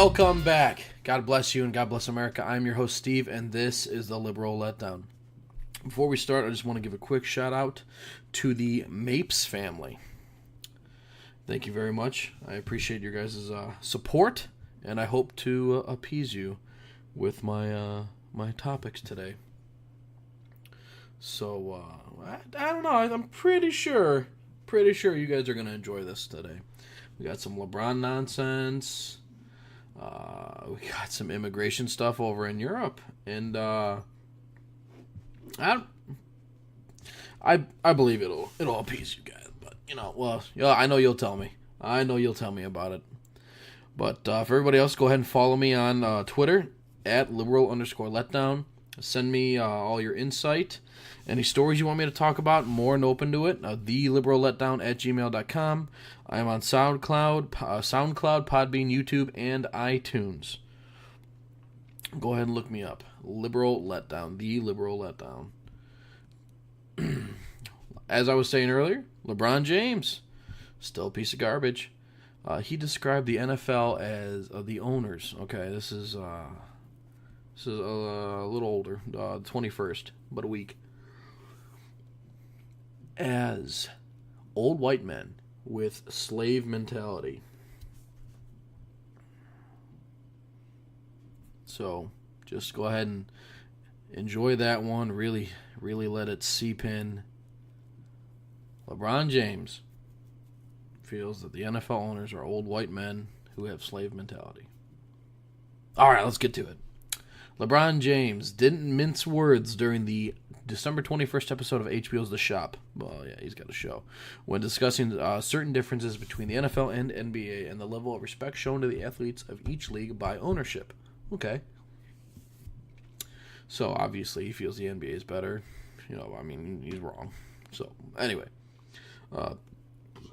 Welcome back. God bless you and God bless America. I'm your host, Steve, and this is the Liberal Letdown. Before we start, I just want to give a quick shout out to the Mapes family. Thank you very much. I appreciate your guys' support, and I hope to appease you with my my topics today. So, I don't know. I'm pretty sure you guys are going to enjoy this today. We got some LeBron nonsense. We got some immigration stuff over in Europe, and I believe it'll appease you guys. But I know you'll tell me. I know you'll tell me about it. But for everybody else, go ahead and follow me on Twitter at liberal_letdown. Send me all your insight, any stories you want me to talk about. More and open to it. theliberalletdown@gmail.com. I am on SoundCloud, Podbean, YouTube, and iTunes. Go ahead and look me up. Liberal Letdown. The Liberal Letdown. As I was saying earlier, LeBron James, still a piece of garbage. He described the NFL as the owners. Okay, this is a little older, 21st, but a week. As old white men with slave mentality. So, just go ahead and enjoy that one. Really, really let it seep in. LeBron James feels that the NFL owners are old white men who have slave mentality. All right, let's get to it. LeBron James didn't mince words during the December 21st episode of HBO's The Shop. Well, yeah, he's got a show. When discussing certain differences between the NFL and NBA and the level of respect shown to the athletes of each league by ownership. Okay. So, obviously, he feels the NBA is better. He's wrong. So, anyway.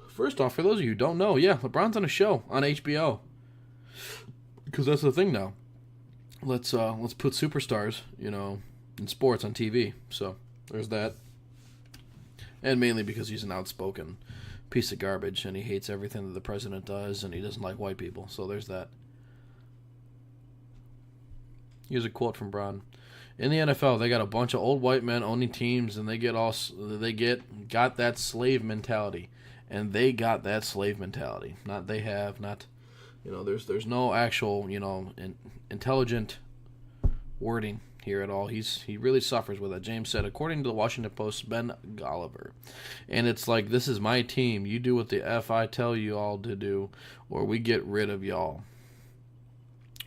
First off, for those of you who don't know, yeah, LeBron's on a show on HBO. Because that's the thing now. Let's put superstars, in sports on TV. So there's that. And mainly because he's an outspoken piece of garbage and he hates everything that the president does and he doesn't like white people. So there's that. Here's a quote from Bron. In the NFL, they got a bunch of old white men owning teams and they got that slave mentality. And they got that slave mentality. There's no actual, intelligent wording here at all. He really suffers with it. James said, according to the Washington Post's Ben Golliver. And it's like, this is my team. You do what the F I tell you all to do, or we get rid of y'all.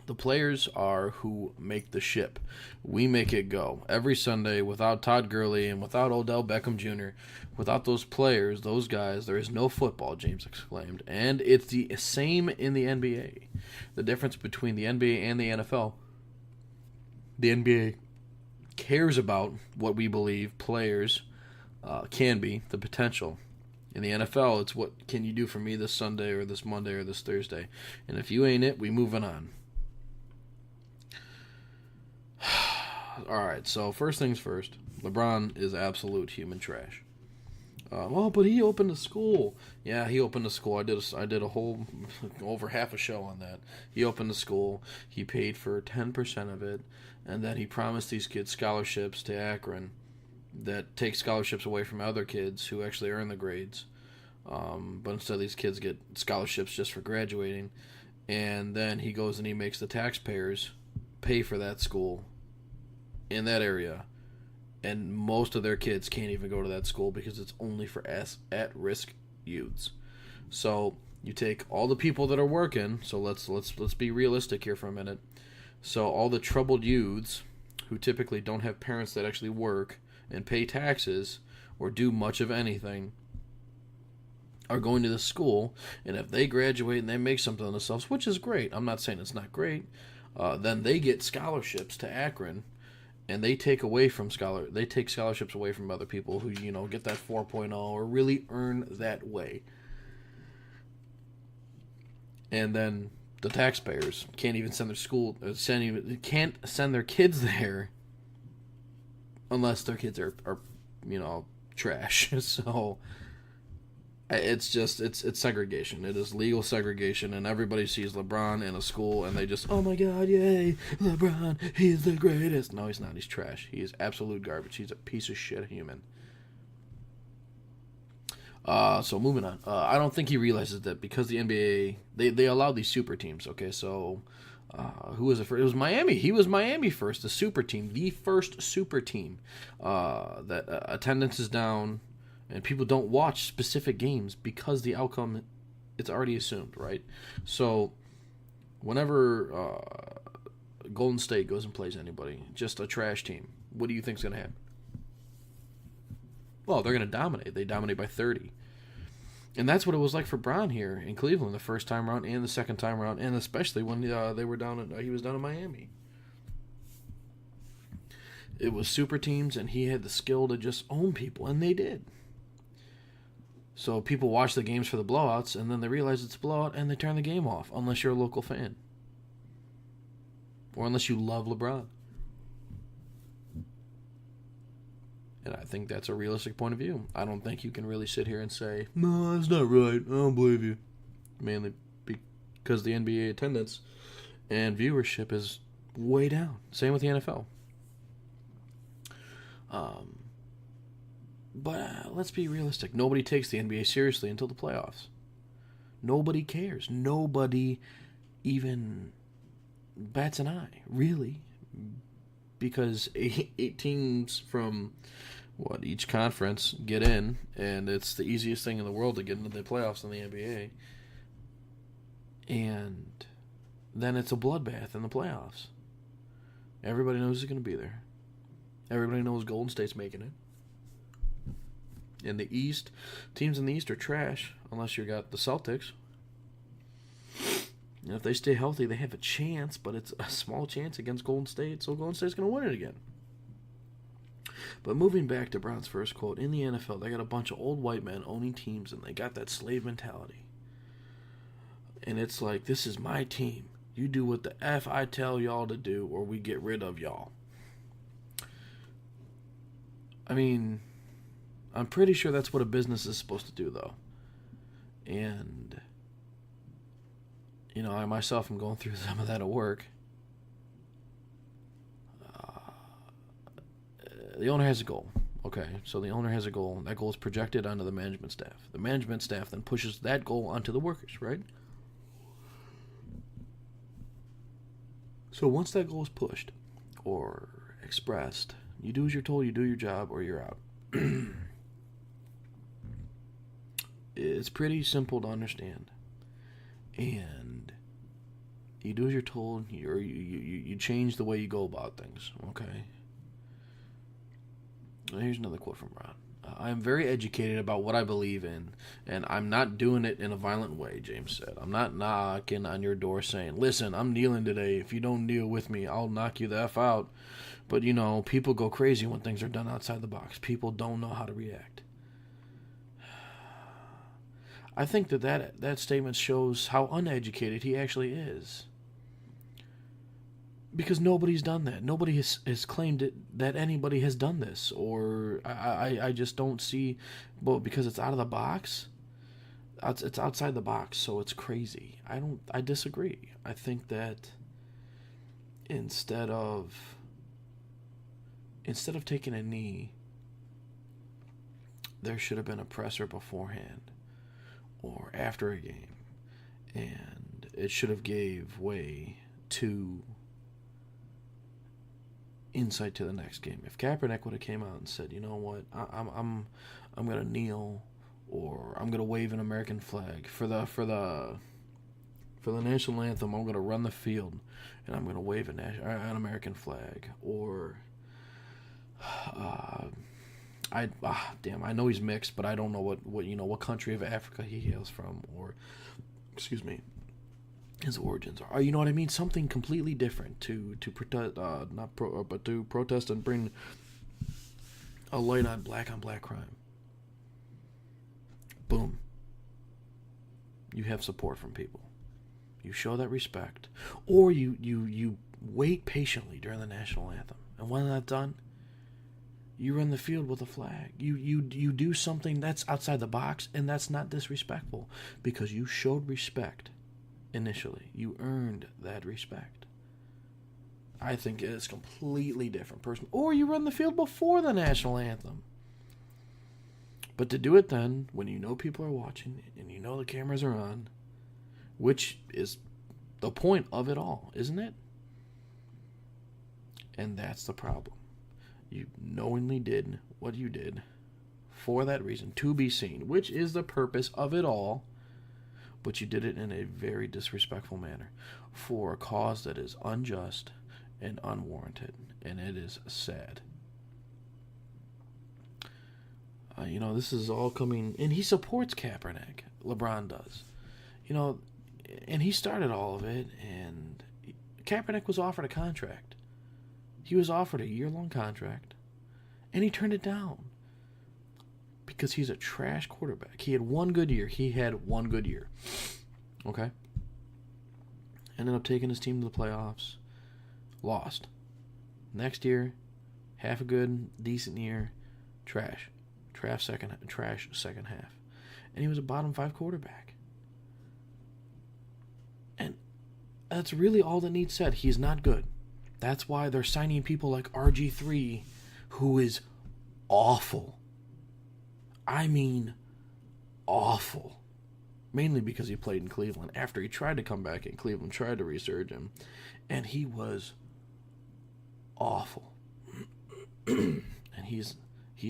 The players are who make the ship. We make it go. Every Sunday, without Todd Gurley and without Odell Beckham Jr., without those players, those guys, there is no football, James exclaimed. And it's the same in the NBA. The difference between the NBA and the NFL, the NBA cares about what we believe players can be, the potential. In the NFL, it's what can you do for me this Sunday or this Monday or this Thursday. And if you ain't it, we moving on. All right, so first things first, LeBron is absolute human trash. But he opened a school. Yeah, he opened a school. I did a whole over half a show on that. He opened a school. He paid for 10% of it, and then he promised these kids scholarships to Akron that take scholarships away from other kids who actually earn the grades. But instead, these kids get scholarships just for graduating, and then he goes and he makes the taxpayers pay for that school in that area, and most of their kids can't even go to that school because it's only for at-risk youths. So you take all the people that are working. So let's be realistic here for a minute. So all the troubled youths who typically don't have parents that actually work and pay taxes or do much of anything are going to the school, and if they graduate and they make something of themselves, which is great, I'm not saying it's not great, then they get scholarships to Akron. And they take scholarships away from other people who, get that 4.0 or really earn that way. And then the taxpayers can't even send can't send their kids there unless their kids are trash. So It's segregation. It is legal segregation, and everybody sees LeBron in a school, and they just, oh my God, yay, LeBron, he's the greatest. No, he's not. He's trash. He is absolute garbage. He's a piece of shit human. So moving on. I don't think he realizes that because the NBA they allowed these super teams. Okay, so who was it first? It was Miami. He was Miami first, the super team, the first super team. That attendance is down, and people don't watch specific games because the outcome it's already assumed, right? So whenever Golden State goes and plays anybody, just a trash team, what do you think's gonna happen? Well, they're going to dominate. They dominate by 30. And that's what it was like for Bron here in Cleveland the first time around and the second time around, and especially when they were down. He was down in Miami. It was super teams, and he had the skill to just own people, and they did. So people watch the games for the blowouts, and then they realize it's a blowout, and they turn the game off, unless you're a local fan. Or unless you love LeBron. And I think that's a realistic point of view. I don't think you can really sit here and say, no, that's not right. I don't believe you. Mainly because the NBA attendance and viewership is way down. Same with the NFL. But let's be realistic. Nobody takes the NBA seriously until the playoffs. Nobody cares. Nobody even bats an eye, really. Because eight teams from each conference get in, and it's the easiest thing in the world to get into the playoffs in the NBA. And then it's a bloodbath in the playoffs. Everybody knows who's going to be there. Everybody knows Golden State's making it. In the East, teams in the East are trash unless you got the Celtics. And if they stay healthy, they have a chance, but it's a small chance against Golden State, so Golden State's going to win it again. But moving back to Bron's first quote, in the NFL, they got a bunch of old white men owning teams, and they got that slave mentality. And it's like, this is my team. You do what the F I tell y'all to do, or we get rid of y'all. I mean, I'm pretty sure that's what a business is supposed to do, though. And I myself am going through some of that at work. The owner has a goal. Okay, so the owner has a goal. That goal is projected onto the management staff. The management staff then pushes that goal onto the workers, right? So once that goal is pushed or expressed, you do as you're told, you do your job, or you're out. It's pretty simple to understand. And you do as you're told, you change the way you go about things, okay? Here's another quote from Ron. I am very educated about what I believe in, and I'm not doing it in a violent way, James said. I'm not knocking on your door saying, listen, I'm kneeling today. If you don't kneel with me, I'll knock you the F out. But, people go crazy when things are done outside the box. People don't know how to react. I think that statement shows how uneducated he actually is. Because nobody's done that. Nobody has claimed that anybody has done this. Or I just don't see... Well, because it's out of the box. It's outside the box, so it's crazy. I disagree. I think that instead of taking a knee, there should have been a presser beforehand or after a game. And it should have gave way to insight to the next game. If Kaepernick would have came out and said, you know what, I'm gonna kneel, or I'm gonna wave an American flag for the national anthem, I'm gonna run the field and I'm gonna wave an American flag, or I know he's mixed, but I don't know what country of Africa he hails from, or his origins are. You know what I mean? Something completely different to protest, but to protest and bring a light on black crime. Boom. You have support from people. You show that respect, or you wait patiently during the national anthem, and when that's done, You run the field with a flag. You do something that's outside the box, and that's not disrespectful because you showed respect initially. You earned that respect. I think it's completely different person. Or you run the field before the national anthem. But to do it then, when you know people are watching and you know the cameras are on, which is the point of it all, isn't it? And that's the problem. You knowingly did what you did for that reason, to be seen, which is the purpose of it all, but you did it in a very disrespectful manner for a cause that is unjust and unwarranted, and it is sad. This is all coming, and he supports Kaepernick. LeBron does. And he started all of it, and Kaepernick was offered a contract. He was offered a year-long contract, and he turned it down because he's a trash quarterback. He had one good year. Okay? Ended up taking his team to the playoffs. Lost. Next year, half a good, decent year, trash. Trash second half. And he was a bottom 5 quarterback. And that's really all that needs said. He's not good. That's why they're signing people like RG3, who is awful. I mean, awful. Mainly because he played in Cleveland. After he tried to come back in Cleveland, tried to resurge him, and he was awful. And he's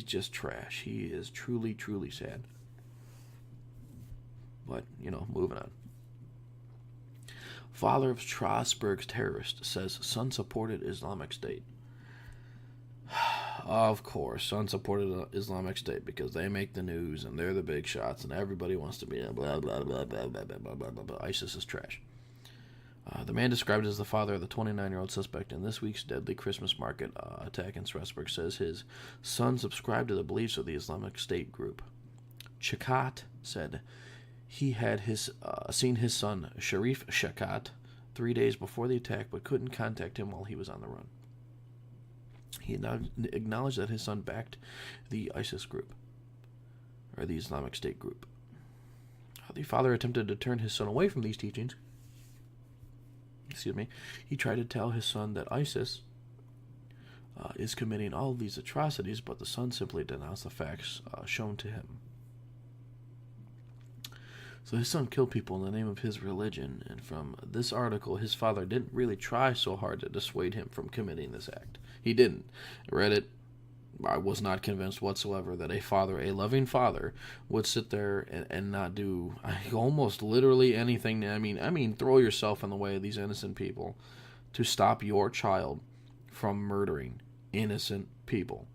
just trash. He is truly, truly sad. But, moving on. Father of Strasbourg's terrorist says son supported Islamic State. Of course, son supported Islamic State because they make the news and they're the big shots and everybody wants to be blah, blah, blah, blah, blah, blah, blah, blah, blah. ISIS is trash. The man described as the father of the 29-year-old suspect in this week's deadly Christmas market attack in Strasbourg says his son subscribed to the beliefs of the Islamic State group. Chakat said he had seen his son, Sharif Chakat, 3 days before the attack, but couldn't contact him while he was on the run. He acknowledged that his son backed the ISIS group, or the Islamic State group. The father attempted to turn his son away from these teachings. He tried to tell his son that ISIS is committing all of these atrocities, but the son simply denounced the facts shown to him. So his son killed people in the name of his religion, and from this article, his father didn't really try so hard to dissuade him from committing this act. He didn't. I read it. I was not convinced whatsoever that a loving father, would sit there and not do almost literally anything. I mean, throw yourself in the way of these innocent people to stop your child from murdering innocent people.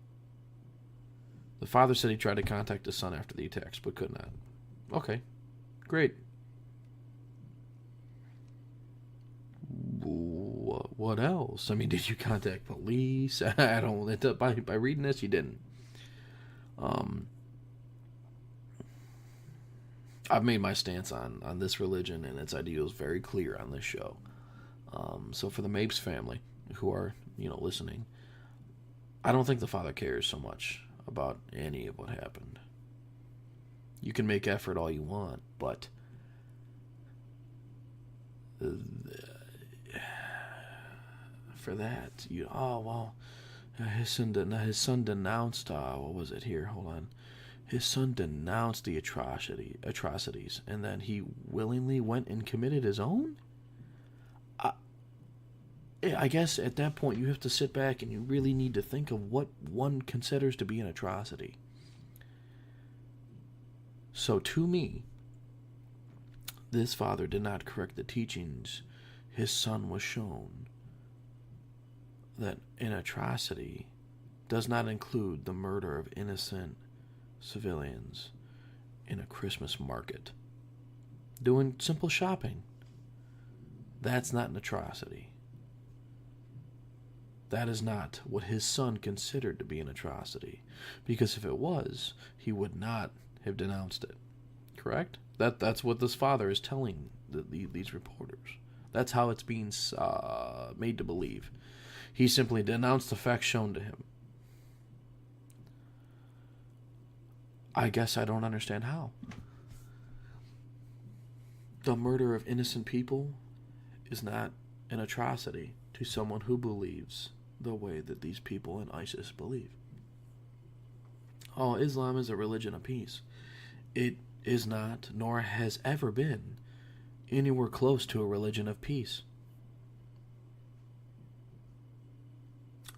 The father said he tried to contact his son after the attacks, but could not. Okay, great. What else? Did you contact police? I don't. By reading this, you didn't. I've made my stance on this religion and its ideals very clear on this show. So for the Mapes family who are listening, I don't think the father cares so much about any of what happened. You can make effort all you want, but for that, his son denounced, what was it here? Hold on. His son denounced the atrocities, and then he willingly went and committed his own? I guess at that point you have to sit back and you really need to think of what one considers to be an atrocity. So to me, this father did not correct the teachings his son was shown, that an atrocity does not include the murder of innocent civilians in a Christmas market. Doing simple shopping. That's not an atrocity. That is not what his son considered to be an atrocity. Because if it was, he would not have denounced it. Correct? That's what this father is telling these reporters. That's how it's being made to believe. He simply denounced the facts shown to him. I guess I don't understand how. The murder of innocent people is not an atrocity to someone who believes the way that these people in ISIS believe. Oh, Islam is a religion of peace. It is not, nor has ever been, anywhere close to a religion of peace.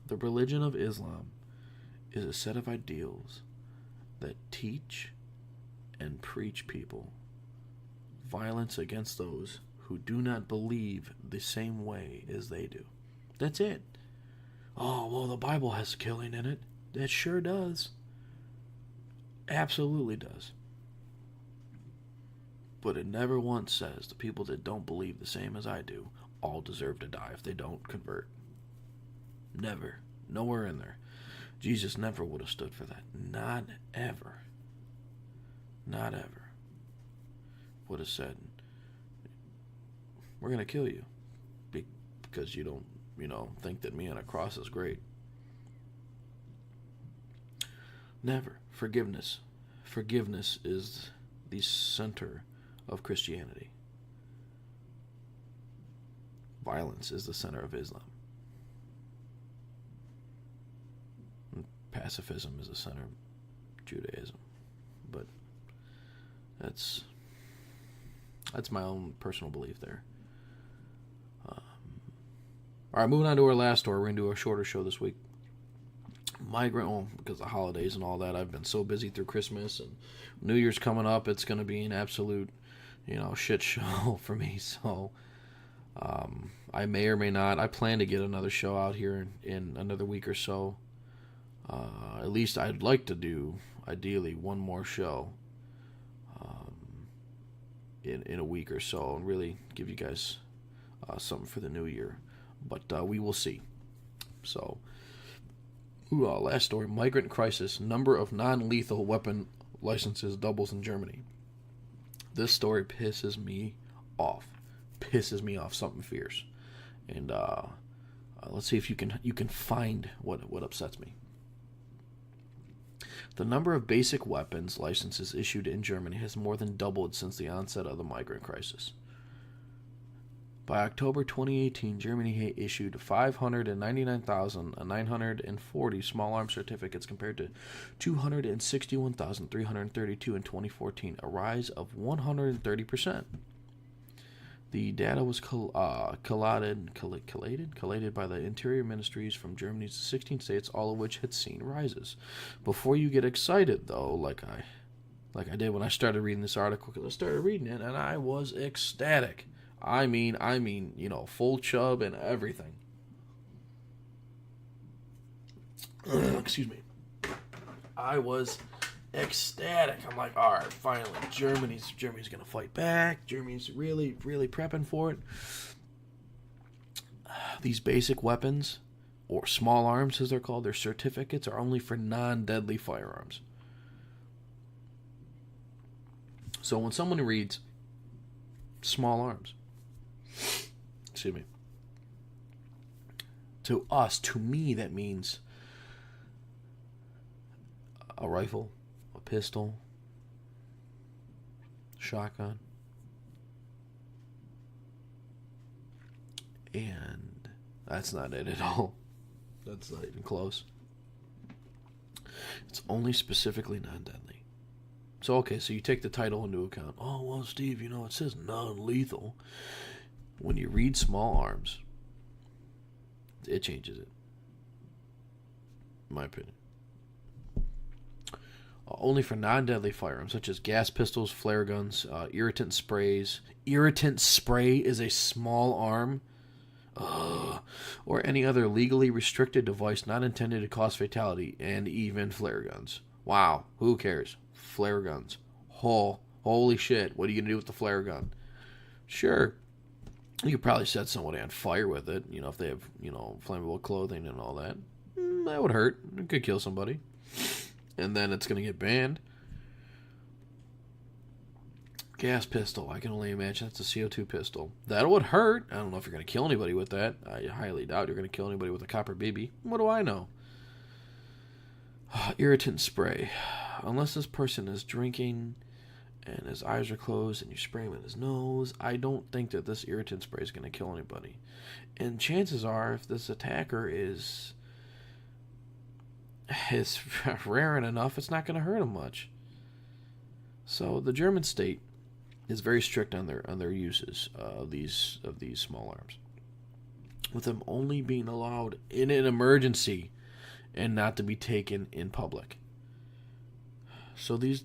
The religion of Islam is a set of ideals that teach and preach people violence against those who do not believe the same way as they do. That's it. Oh, well, the Bible has killing in it. It sure does. Absolutely does. But it never once says the people that don't believe the same as I do all deserve to die if they don't convert. Never. Nowhere in there. Jesus never would have stood for that. Not ever. Not ever. Would have said, we're going to kill you because you don't, think that me on a cross is great. Never. Forgiveness. Forgiveness is the center of Christianity. Violence is the center of Islam. And pacifism is the center of Judaism. But that's my own personal belief there. All right, moving on to our last story. We're going to do a shorter show this week. Because of the holidays and all that, I've been so busy through Christmas and New Year's coming up. It's going to be an absolute, shit show for me. So, I may or may not. I plan to get another show out here in another week or so. At least I'd like to do, ideally, one more show in a week or so and really give you guys something for the new year. But we will see. So, last story. Migrant crisis. Number of non-lethal weapon licenses doubles in Germany. This story pisses me off. Pisses me off something fierce. And let's see if you can find what upsets me. The number of basic weapons licenses issued in Germany has more than doubled since the onset of the migrant crisis. By October 2018, Germany issued 599,940 small arms certificates compared to 261,332 in 2014, a rise of 130%. The data was collated by the interior ministries from Germany's 16 states, all of which had seen rises. Before you get excited, though, like I did when I started reading this article, because I started reading it and I was ecstatic. I mean, full chub and everything. Excuse me. I was ecstatic. I'm like, all right, finally, Germany's gonna fight back. Germany's really, really prepping for it. These basic weapons, or small arms as they're called, their certificates are only for non-deadly firearms. So when someone reads small arms, excuse me, to me, that means a rifle, a pistol, shotgun, and that's not it at all. That's not even close. It's only specifically non-deadly. So, okay, so you take the title into account. Oh, well, Steve, it says non-lethal. When you read small arms, it changes it. In my opinion. Only for non-deadly firearms, such as gas pistols, flare guns, irritant sprays. Irritant spray is a small arm? Or any other legally restricted device not intended to cause fatality, and even flare guns. Wow, who cares? Flare guns. Holy shit, what are you going to do with the flare gun? Sure, you could probably set somebody on fire with it, if they have, flammable clothing and all that. That would hurt. It could kill somebody. And then it's going to get banned. Gas pistol. I can only imagine that's a CO2 pistol. That would hurt. I don't know if you're going to kill anybody with that. I highly doubt you're going to kill anybody with a copper BB. What do I know? Irritant spray. unless this person is drinking and his eyes are closed and you spray him in his nose, I don't think that this irritant spray is going to kill anybody. And chances are, if this attacker is raring enough, it's not going to hurt him much. So the German state is very strict on their uses of these small arms, with them only being allowed in an emergency and not to be taken in public. So these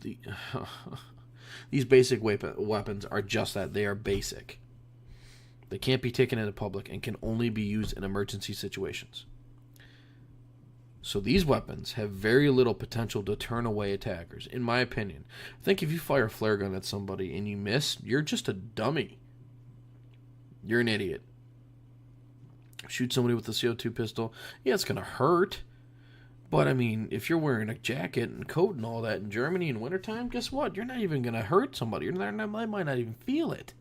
basic weapons are just that. They are basic. They can't be taken into public and can only be used in emergency situations. So these weapons have very little potential to turn away attackers, in my opinion. I think if you fire a flare gun at somebody and you miss, you're just a dummy. You're an idiot. Shoot somebody with a CO2 pistol, yeah, it's going to hurt. But, I mean, if you're wearing a jacket and coat and all that in Germany in wintertime, guess what? You're not even going to hurt somebody. They might not even feel it.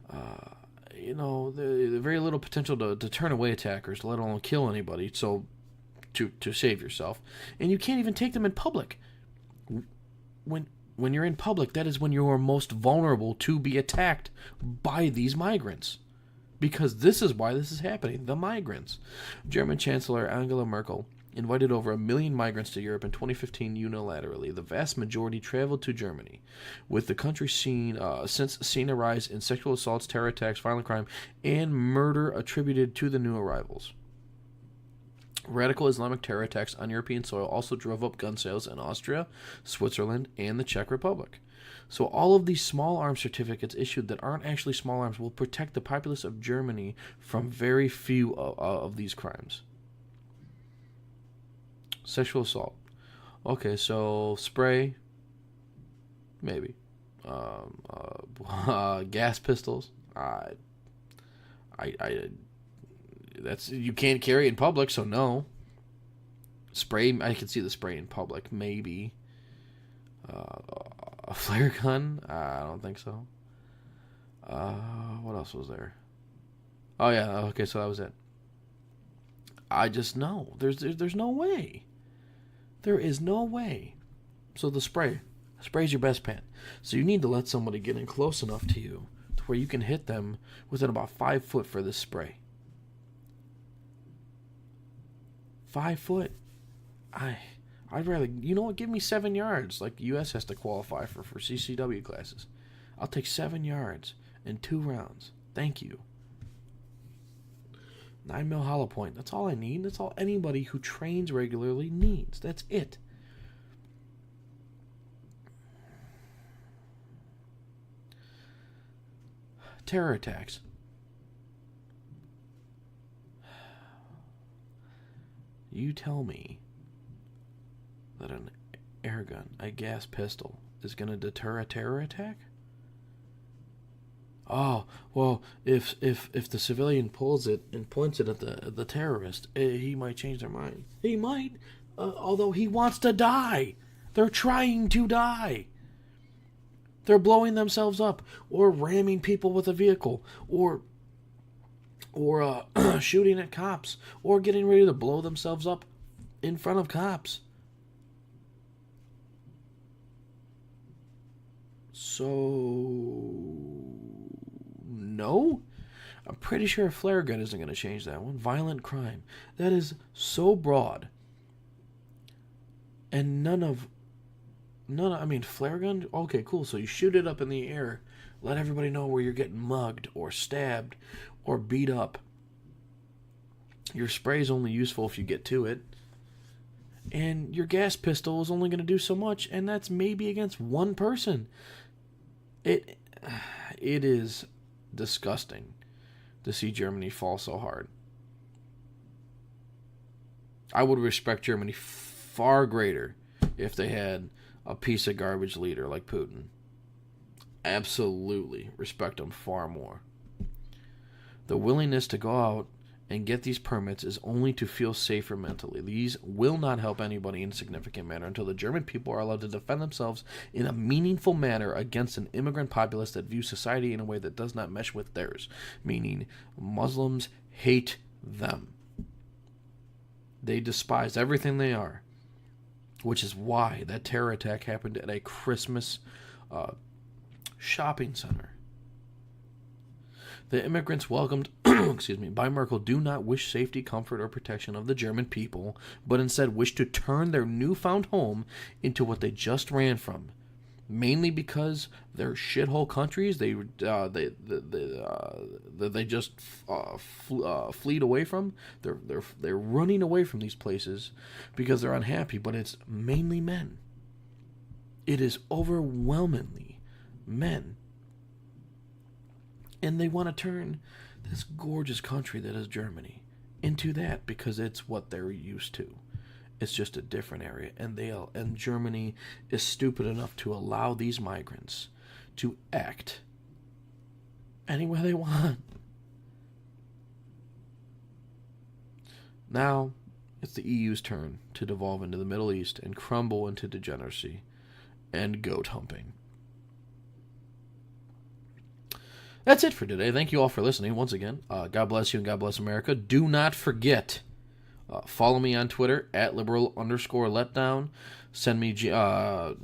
The very little potential to turn away attackers, let alone kill anybody, so to save yourself. And you can't even take them in public. When you're in public, that is when you are most vulnerable to be attacked by these migrants. Because this is why this is happening, the migrants. German Chancellor Angela Merkel invited over 1 million migrants to Europe in 2015 unilaterally. The vast majority traveled to Germany, with the country since seen a rise in sexual assaults, terror attacks, violent crime, and murder attributed to the new arrivals. Radical Islamic terror attacks on European soil also drove up gun sales in Austria, Switzerland, and the Czech Republic. So all of these small arms certificates issued that aren't actually small arms will protect the populace of Germany from very few of these crimes. Sexual assault. Okay, so spray, maybe. Gas pistols. That's, you can't carry in public, so no. Spray, I can see the spray in public, maybe. A flare gun? I don't think so. What else was there? Oh yeah, okay, so that was it. I just know. There's no way. There is no way. So the spray. Spray's your best pen. So you need to let somebody get in close enough to you to where you can hit them within about 5 foot for this spray. 5 foot? I'd rather, you know what, give me 7 yards. Like U.S. has to qualify for CCW classes. I'll take 7 yards in 2 rounds. Thank you. 9mm hollow point. That's all I need. That's all anybody who trains regularly needs. That's it. Terror attacks. You tell me that an air gun, a gas pistol, is going to deter a terror attack? Oh, well, if the civilian pulls it and points it at the terrorist, he might change their mind. He might, although he wants to die. They're trying to die. They're blowing themselves up, or ramming people with a vehicle, or shooting at cops, or getting ready to blow themselves up in front of cops. So, no? I'm pretty sure a flare gun isn't going to change that one. Violent crime. That is so broad. And I mean, flare gun? Okay, cool. So you shoot it up in the air. Let everybody know where you're getting mugged or stabbed or beat up. Your spray is only useful if you get to it. And your gas pistol is only going to do so much, and that's maybe against one person. It is disgusting to see Germany fall so hard. I would respect Germany far greater if they had a piece of garbage leader like Putin. Absolutely respect them far more. The willingness to go out and get these permits is only to feel safer mentally. These will not help anybody in a significant manner until the German people are allowed to defend themselves in a meaningful manner against an immigrant populace that views society in a way that does not mesh with theirs, meaning Muslims hate them. They despise everything they are. which is why that terror attack happened at a Christmas shopping center. The immigrants welcomed by Merkel do not wish safety, comfort, or protection of the German people, but instead wish to turn their newfound home into what they just ran from. Mainly because they're shithole countries they just fleed away from. They're running away from these places because they're unhappy. But it's mainly men. It is overwhelmingly men. And they want to turn this gorgeous country that is Germany into that because it's what they're used to. It's just a different area. And Germany is stupid enough to allow these migrants to act any way they want. Now, it's the EU's turn to devolve into the Middle East and crumble into degeneracy and goat humping. That's it for today. Thank you all for listening once again. God bless you and God bless America. Do not forget, follow me on Twitter at liberal_letdown. Send me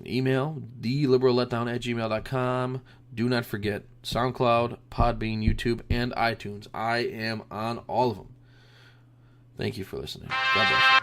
email, theliberalletdown@gmail.com. Do not forget SoundCloud, Podbean, YouTube, and iTunes. I am on all of them. Thank you for listening. God bless you.